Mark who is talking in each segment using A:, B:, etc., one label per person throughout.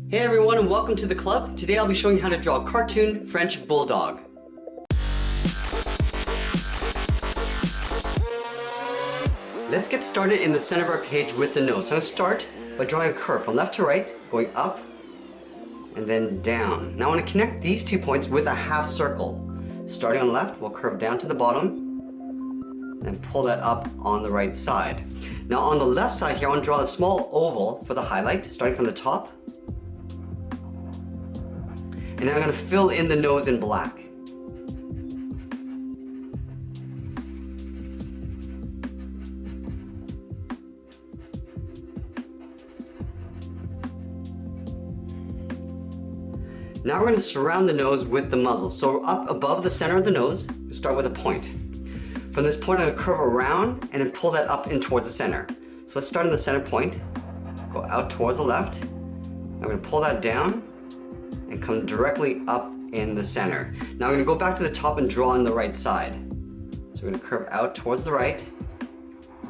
A: Hey everyone, and welcome to the club. Today I'll be showing you how to draw a cartoon French Bulldog. Let's get started in the center of our page with the nose. So I'm going to start by drawing a curve from left to right, going up and then down. Now I want to connect these 2 points with a half circle. Starting on the left, we'll curve down to the bottom and pull that up on the right side. Now on the left side here, I want to draw a small oval for the highlight, starting from the top. And then I'm going to fill in the nose in black. Now we're going to surround the nose with the muzzle. So up above the center of the nose, we start with a point. From this point, I'm going to curve around and then pull that up in towards the center. So let's start in the center point, go out towards the left. I'm going to pull that down and come directly up in the center. Now I'm going to go back to the top and draw on the right side. So we're going to curve out towards the right,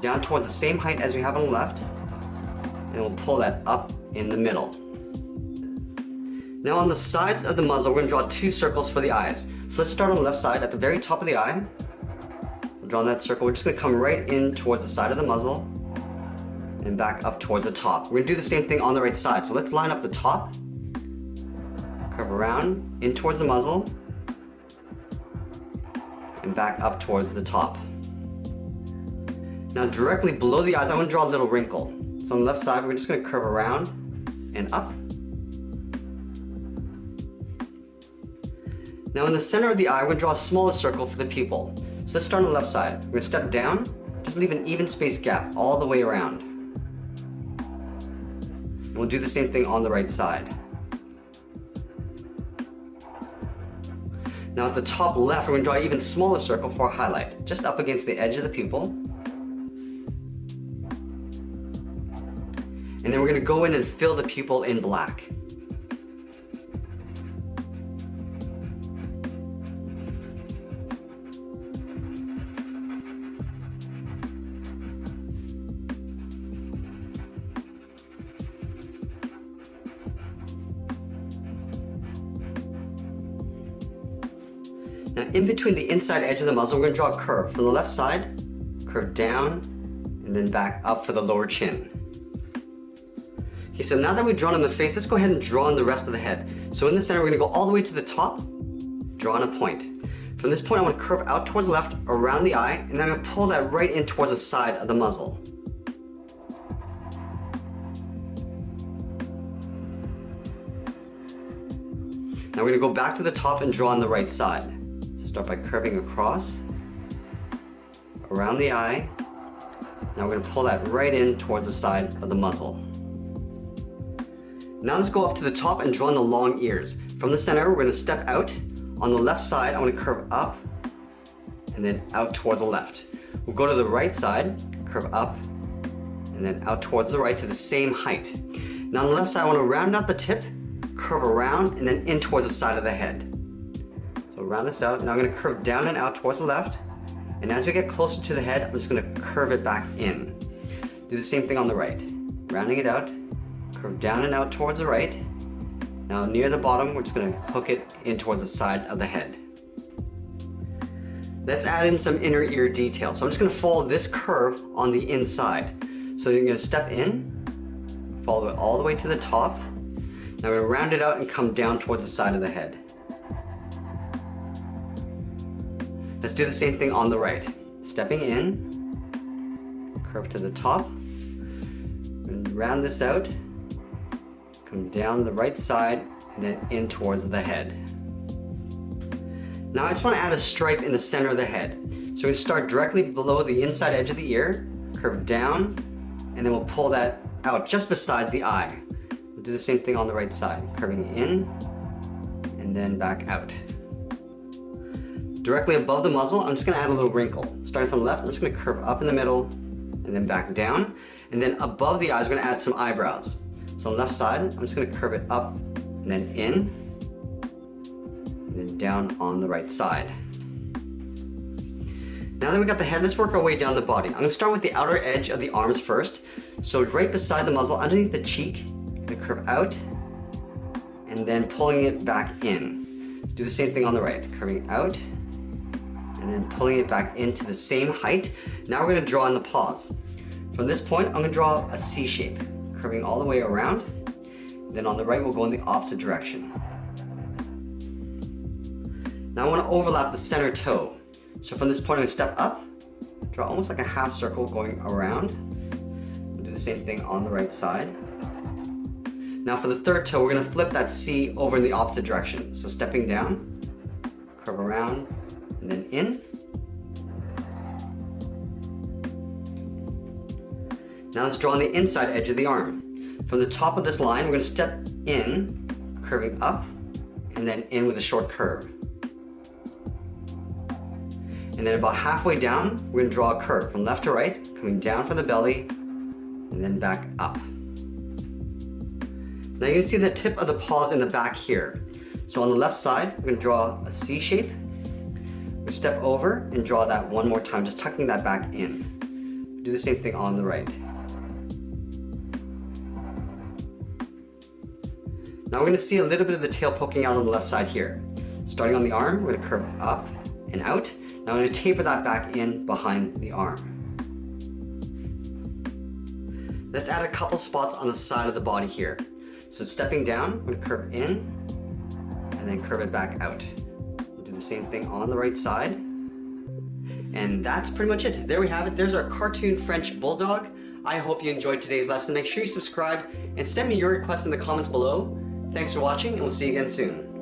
A: down towards the same height as we have on the left, and we'll pull that up in the middle. Now on the sides of the muzzle, we're going to draw 2 circles for the eyes. So let's start on the left side at the very top of the eye. We'll draw that circle. We're just going to come right in towards the side of the muzzle and back up towards the top. We're going to do the same thing on the right side. So let's line up the top, curve around in towards the muzzle, and back up towards the top. Now directly below the eyes, I want to draw a little wrinkle. So on the left side, we're just going to curve around and up. Now in the center of the eye, we're going to draw a smaller circle for the pupil. So let's start on the left side. We're going to step down, just leave an even space gap all the way around. And we'll do the same thing on the right side. Now at the top left, we're going to draw an even smaller circle for a highlight, just up against the edge of the pupil. And then we're going to go in and fill the pupil in black. Now in between the inside edge of the muzzle, we're going to draw a curve. From the left side, curve down, and then back up for the lower chin. Okay, so now that we've drawn on the face, let's go ahead and draw on the rest of the head. So in the center, we're going to go all the way to the top, draw on a point. From this point, I want to curve out towards the left, around the eye, and then I'm going to pull that right in towards the side of the muzzle. Now we're going to go back to the top and draw on the right side. So start by curving across, around the eye. Now we're going to pull that right in towards the side of the muzzle. Now let's go up to the top and draw in the long ears. From the center, we're going to step out. On the left side, I want to curve up and then out towards the left. We'll go to the right side, curve up, and then out towards the right to the same height. Now on the left side, I want to round out the tip, curve around, and then in towards the side of the head. So round this out. Now I'm going to curve down and out towards the left. And as we get closer to the head, I'm just going to curve it back in. Do the same thing on the right. Rounding it out, curve down and out towards the right. Now near the bottom, we're just going to hook it in towards the side of the head. Let's add in some inner ear detail. So I'm just going to follow this curve on the inside. So you're going to step in, follow it all the way to the top. Now we're going to round it out and come down towards the side of the head. Let's do the same thing on the right. Stepping in, curve to the top, and round this out, come down the right side, and then in towards the head. Now I just want to add a stripe in the center of the head. So we're going to start directly below the inside edge of the ear, curve down, and then we'll pull that out just beside the eye. We'll do the same thing on the right side, curving in, and then back out. Directly above the muzzle, I'm just going to add a little wrinkle. Starting from the left, I'm just going to curve up in the middle, and then back down. And then above the eyes, we're going to add some eyebrows. So on the left side, I'm just going to curve it up, and then in, and then down on the right side. Now that we got the head, let's work our way down the body. I'm going to start with the outer edge of the arms first. So right beside the muzzle, underneath the cheek, I'm going to curve out and then pulling it back in. Do the same thing on the right, curving out, and then pulling it back into the same height. Now we're gonna draw in the paws. From this point, I'm gonna draw a C shape, curving all the way around. Then on the right, we'll go in the opposite direction. Now I wanna overlap the center toe. So from this point, I'm gonna step up, draw almost like a half circle going around. We'll do the same thing on the right side. Now for the third toe, we're gonna flip that C over in the opposite direction. So stepping down, curve around, and then in. Now let's draw on the inside edge of the arm. From the top of this line, we're gonna step in, curving up, and then in with a short curve. And then about halfway down, we're gonna draw a curve from left to right, coming down from the belly, and then back up. Now you can see the tip of the paws in the back here. So on the left side, we're gonna draw a C shape. We step over and draw that one more time, just tucking that back in. Do the same thing on the right. Now we're gonna see a little bit of the tail poking out on the left side here. Starting on the arm, we're gonna curve up and out. Now I'm gonna taper that back in behind the arm. Let's add a couple spots on the side of the body here. So stepping down, I'm gonna curve in and then curve it back out. We'll do the same thing on the right side. And that's pretty much it. There we have it. There's our cartoon French Bulldog. I hope you enjoyed today's lesson. Make sure you subscribe and send me your requests in the comments below. Thanks for watching, and we'll see you again soon.